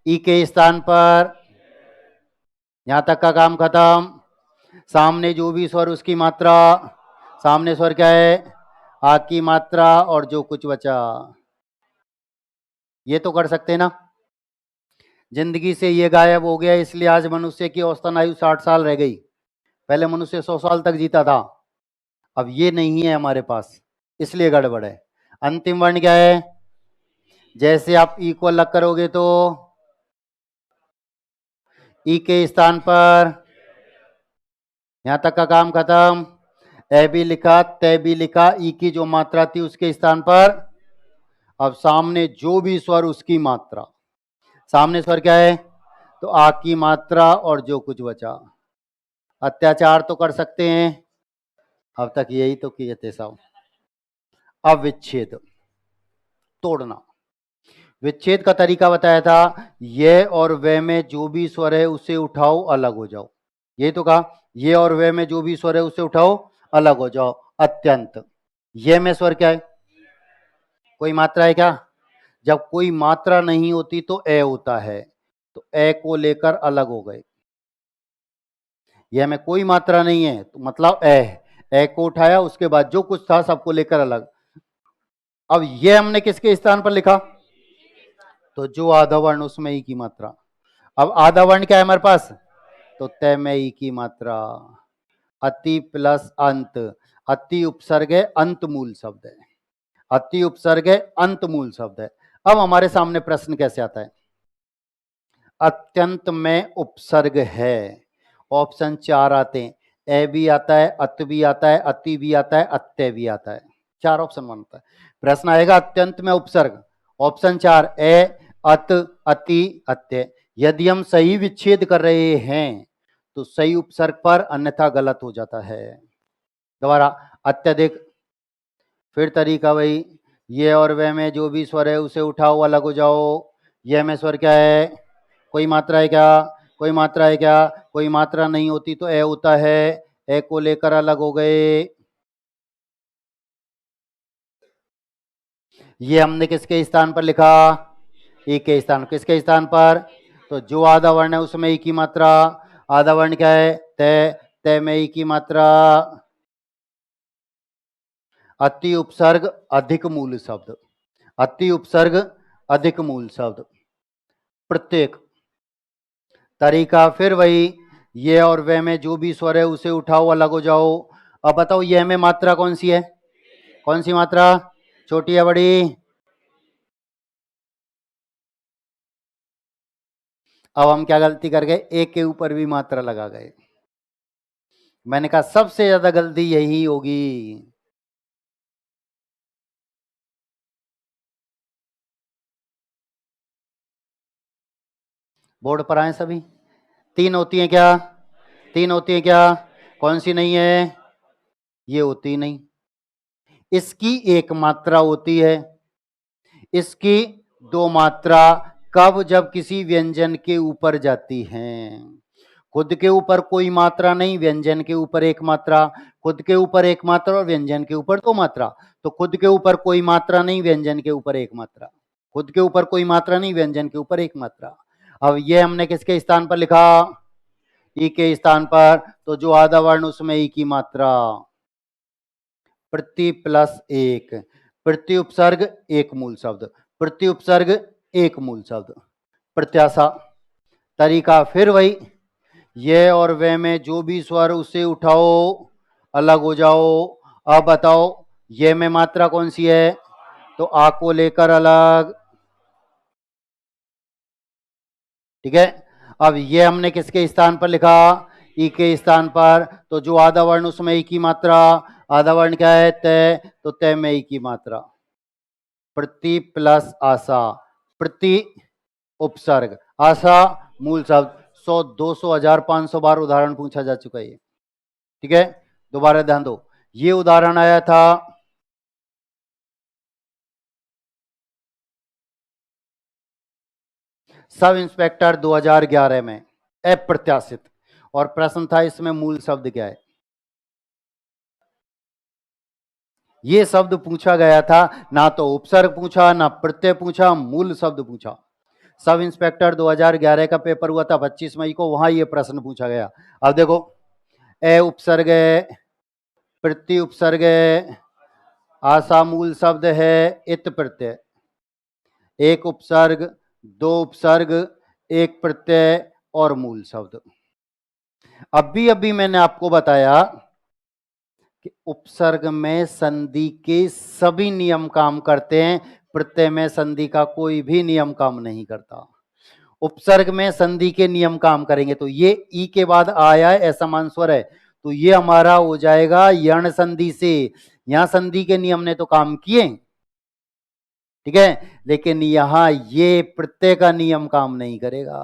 ई के स्थान पर, यहां तक का काम खत्म। सामने जो भी स्वर उसकी मात्रा, सामने स्वर क्या है, आ की मात्रा, और जो कुछ बचा। ये तो कर सकते हैं ना। जिंदगी से ये गायब हो गया, इसलिए आज मनुष्य की औसतन आयु 60 साल रह गई। पहले मनुष्य 100 साल तक जीता था, अब ये नहीं है हमारे पास, इसलिए गड़बड़ है। अंतिम वर्ण क्या है, जैसे आप ई को अलग करोगे तो ई के स्थान पर, यहां तक का काम खत्म। ए भी लिखा, तय भी लिखा, ई की जो मात्रा थी उसके स्थान पर अब सामने जो भी स्वर उसकी मात्रा। सामने स्वर क्या है, तो आ की मात्रा और जो कुछ बचा। अत्याचार तो कर सकते हैं, अब तक यही तो किए थे सब। अब विच्छेद, तोड़ना। विच्छेद का तरीका बताया था, ये और वे में जो भी स्वर है उसे उठाओ, अलग हो जाओ। यही तो कहा, ये और वे में जो भी स्वर है उसे उठाओ, अलग हो जाओ। अत्यंत, ये में स्वर क्या है, कोई मात्रा है क्या? जब कोई मात्रा नहीं होती तो ए होता है, तो ए को लेकर अलग हो गए। यह में कोई मात्रा नहीं है तो मतलब ए को उठाया, उसके बाद जो कुछ था सबको लेकर अलग। अब ये हमने किसके स्थान पर लिखा, तो जो आधा वर्ण उसमें ई की मात्रा। अब आधा वर्ण क्या है हमारे पास, तो तय में ई की मात्रा। अति प्लस अंत, अति उपसर्ग है, अंत मूल शब्द है। अति उपसर्ग है, अंत मूल शब्द है। अब हमारे सामने प्रश्न कैसे आता है, अत्यंत में उपसर्ग है, ऑप्शन 4 आते हैं। ए भी आता है, अत भी आता है, अति भी आता है, अत्य भी आता है। 4 ऑप्शन बनता है। प्रश्न आएगा अत्यंत में उपसर्ग, ऑप्शन 4 ए, अत, अति, अत्य। यदि हम सही विच्छेद कर रहे हैं तो सही उपसर्ग पर, अन्यथा गलत हो जाता है। दोबारा, अत्यधिक, फिर तरीका वही, ये और वे में जो भी स्वर है उसे उठाओ, अलग हो जाओ। ये में स्वर क्या है, कोई मात्रा है क्या, कोई मात्रा है क्या, कोई मात्रा नहीं होती तो ए होता है, ए को लेकर अलग हो गए। ये हमने किसके स्थान पर लिखा, ई के स्थान, किसके स्थान पर, तो जो आधा वर्ण है उसमें ई की मात्रा। आधा वर्ण क्या है, तय, तय में ई की मात्रा। अति उपसर्ग अधिक मूल शब्द, अति उपसर्ग अधिक मूल शब्द। प्रत्येक, तरीका फिर वही, ये और वे में जो भी स्वर है उसे उठाओ, अलग हो जाओ। अब बताओ ये में मात्रा कौन सी है, कौन सी मात्रा, छोटी या बड़ी? अब हम क्या गलती कर गए, एक के ऊपर भी मात्रा लगा गए। मैंने कहा सबसे ज्यादा गलती यही होगी। बोर्ड पर आए सभी, 3 होती है क्या, 3 होती है क्या, कौन सी नहीं है, ये होती नहीं। इसकी एक मात्रा होती है, इसकी 2 मात्रा। कब, जब किसी व्यंजन के ऊपर जाती हैं। खुद के ऊपर कोई मात्रा नहीं, व्यंजन के ऊपर एक मात्रा, खुद के ऊपर एक मात्रा और व्यंजन के ऊपर 2 मात्रा। तो खुद के ऊपर कोई मात्रा नहीं, व्यंजन के ऊपर एक मात्रा, खुद के ऊपर कोई मात्रा नहीं, व्यंजन के ऊपर एक मात्रा। अब ये हमने किसके स्थान पर लिखा, ई के स्थान पर, तो जो आधा वर्ण उसमें ई की मात्रा। प्रति प्लस एक, प्रति उपसर्ग एक मूल शब्द, प्रति उपसर्ग एक मूल शब्द। प्रत्याशा, तरीका फिर वही, ये और वे में जो भी स्वर उसे उठाओ, अलग हो जाओ। अब बताओ ये में मात्रा कौन सी है, तो आ को लेकर अलग। ठीक है, अब ये हमने किसके स्थान पर लिखा, ई के स्थान पर, तो जो आधा वर्ण उसमें ई की मात्रा। आधा वर्ण क्या है, तय, तो तय में ई की मात्रा। प्रति प्लस आशा, प्रति उपसर्ग, आशा मूल शब्द। 100, 200, 1000, 500 बार उदाहरण पूछा जा चुका है। ठीक है, दोबारा ध्यान दो, ये उदाहरण आया था सब इंस्पेक्टर 2011 में, अप्रत्याशित, और प्रश्न था इसमें मूल शब्द क्या है। ये शब्द पूछा गया था, ना तो उपसर्ग पूछा, ना प्रत्यय पूछा, मूल शब्द पूछा। सब इंस्पेक्टर 2011 का पेपर हुआ था 25 मई को, वहां ये प्रश्न पूछा गया। अब देखो, ए उपसर्ग है, प्रति उपसर्ग है, आशा मूल शब्द है, इत प्रत्यय, एक उपसर्ग, दो उपसर्ग, एक प्रत्यय और मूल शब्द। अभी मैंने आपको बताया कि उपसर्ग में संधि के सभी नियम काम करते हैं, प्रत्यय में संधि का कोई भी नियम काम नहीं करता। उपसर्ग में संधि के नियम काम करेंगे, तो ये ई के बाद आया है असमान स्वर है, तो ये हमारा हो जाएगा यण संधि से। यहां संधि के नियम ने तो काम किए, ठीक है, लेकिन यहां ये प्रत्यय का नियम काम नहीं करेगा।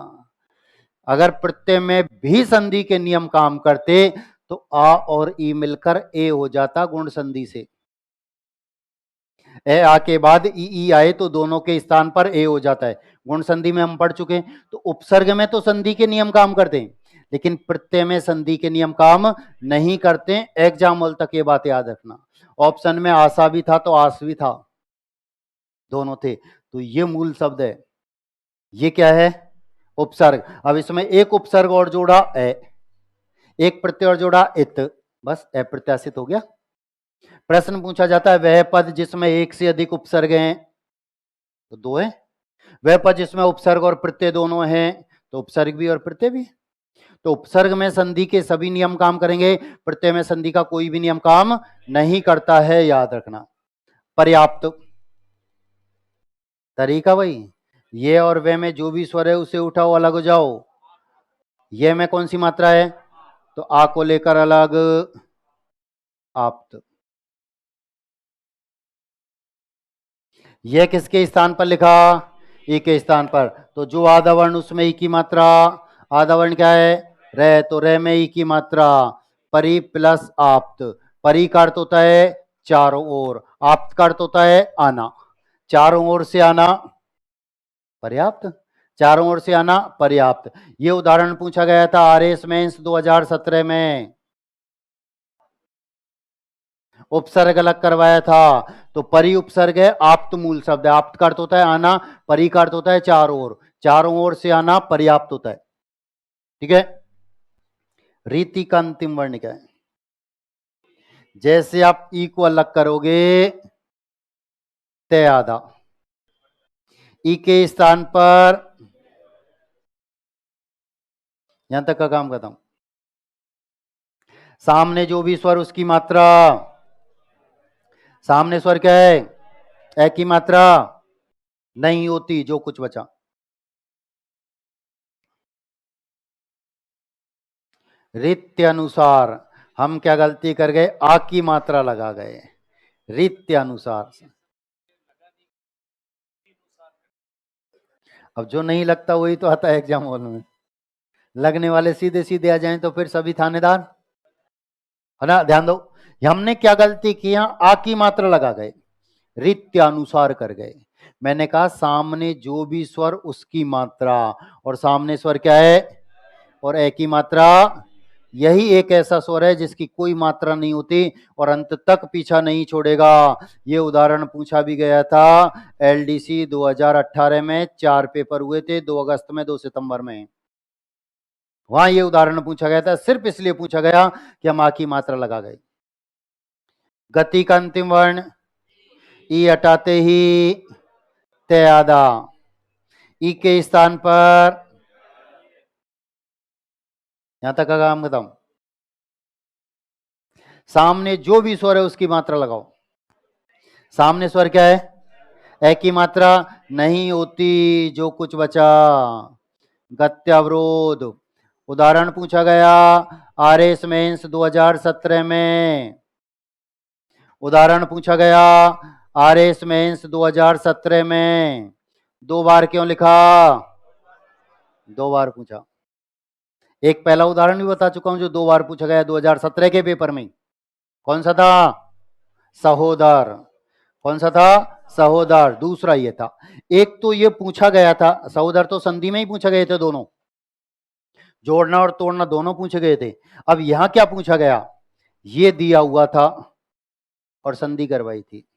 अगर प्रत्यय में भी संधि के नियम काम करते तो आ और ई मिलकर ए हो जाता गुण संधि से। ए आ के बाद ई आए तो दोनों के स्थान पर ए हो जाता है, गुण संधि में हम पढ़ चुके हैं। तो उपसर्ग में तो संधि के नियम काम करते हैं, लेकिन प्रत्यय में संधि के नियम काम नहीं करते। एग्जाम्पल तक ये बात याद रखना। ऑप्शन में आशा भी था तो आस भी था, दोनों थे, तो ये मूल शब्द है। ये क्या है? उपसर्ग। अब इसमें एक उपसर्ग और जोड़ा ए, एक प्रत्यय और जोड़ा इत, बस अप्रत्याशित हो गया। प्रश्न पूछा जाता है वह पद जिसमें एक से अधिक उपसर्ग हैं, तो दो है। वह पद जिसमें उपसर्ग और प्रत्यय दोनों हैं, तो उपसर्ग भी और प्रत्यय भी। तो उपसर्ग में संधि के सभी नियम काम करेंगे, प्रत्यय में संधि का कोई भी नियम काम नहीं करता है, याद रखना। पर्याप्त तरीका भाई, ये और वे में जो भी स्वर है उसे उठाओ, अलग हो जाओ। ये में कौन सी मात्रा है? तो आ को लेकर अलग, आप्त। यह किसके स्थान पर लिखा? ई के स्थान पर। तो जो आधा वर्ण उसमें ई की मात्रा, आधा वर्ण क्या है? रे, तो रे में ई की मात्रा, परी प्लस आप्त। परी का अर्थ होता है चारों ओर, आप्त का अर्थ होता है आना। चारों ओर से आना पर्याप्त, चारों ओर से आना पर्याप्त। ये उदाहरण पूछा गया था आरएस मेंस 2017 में, उपसर्ग अलग करवाया था। तो परि उपसर्ग है, आप्त मूल शब्द है, आप्त का अर्थ होता है आना, परि का अर्थ होता है चारों ओर, चारों ओर से आना पर्याप्त होता है, ठीक है। रीति का अंतिम वर्ण क्या है? जैसे आप ई को अलग करोगे, ते आधा, ई के स्थान पर, यहां तक का काम खत्म। सामने जो भी स्वर उसकी मात्रा, सामने स्वर क्या है? ए की मात्रा नहीं होती, जो कुछ बचा। रीत्य अनुसार हम क्या गलती कर गए? आ की मात्रा लगा गए, रीत्य अनुसार। अब जो नहीं लगता वही तो आता है एग्जाम हॉल में, लगने वाले सीधे सीधे आ जाएं तो फिर सभी थानेदार, है ना। ध्यान दो, हमने क्या गलती की? आ की मात्रा लगा गए, रीत्य अनुसार कर गए। मैंने कहा सामने जो भी स्वर उसकी मात्रा, और सामने स्वर क्या है? और ए की मात्रा। यही एक ऐसा स्वर है जिसकी कोई मात्रा नहीं होती और अंत तक पीछा नहीं छोड़ेगा। ये उदाहरण पूछा भी गया था एलडीसी 2018 में, 4 पेपर हुए थे, 2 अगस्त में, 2 सितंबर में। वहां ये उदाहरण पूछा गया था, सिर्फ इसलिए पूछा गया कि हम आ की मात्रा लगा गए। गति का अंतिम वर्ण ई हटाते ही ते आधा, ई के स्थान पर, यहां तक का काम खत्म। सामने जो भी स्वर है उसकी मात्रा लगाओ। सामने स्वर क्या है? ए की मात्रा नहीं होती, जो कुछ बचा। गत्यावरोध। उदाहरण पूछा गया आरएस मेंस 2017 में, उदाहरण पूछा गया आरएस मेंस 2017 में। 2 बार क्यों लिखा? 2 बार पूछा। एक पहला उदाहरण भी बता चुका हूं जो 2 बार पूछा गया 2017 के पेपर में। कौन सा था? सहोदर। कौन सा था? सहोदर। दूसरा ये था, एक तो ये पूछा गया था सहोदर, तो संधि में ही पूछे गए थे दोनों, जोड़ना और तोड़ना दोनों पूछे गए थे। अब यहां क्या पूछा गया? ये दिया हुआ था और संधि करवाई थी।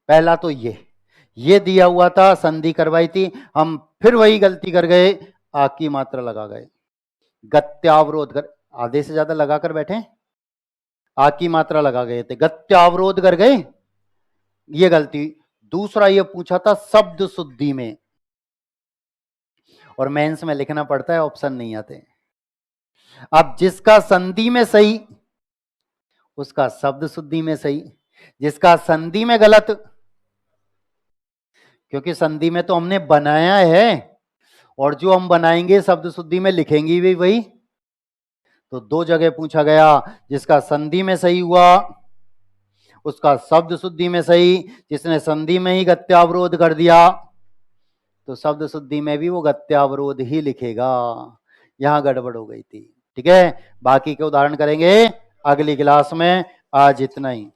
पहला तो ये दिया हुआ था, संधि करवाई थी, हम फिर वही गलती कर गए, आ की मात्रा लगा गए। गत्यावरोध कर, आधे से ज्यादा लगाकर बैठे, आ की मात्रा लगा गए थे, गत्यावरोध कर गए, ये गलती। दूसरा ये पूछा था शब्द शुद्धि में, और मेंस में लिखना पड़ता है, ऑप्शन नहीं आते। अब जिसका संधि में सही उसका शब्द शुद्धि में सही, जिसका संधि में गलत, क्योंकि संधि में तो हमने बनाया है और जो हम बनाएंगे शब्द शुद्धि में लिखेंगे भी वही। तो दो जगह पूछा गया, जिसका संधि में सही हुआ उसका शब्द शुद्धि में सही, जिसने संधि में ही गत्यावरोध कर दिया तो शब्द शुद्धि में भी वो गत्यावरोध ही लिखेगा। यहां गड़बड़ हो गई थी। ठीक है, बाकी के उदाहरण करेंगे अगली क्लास में। आज इतना ही।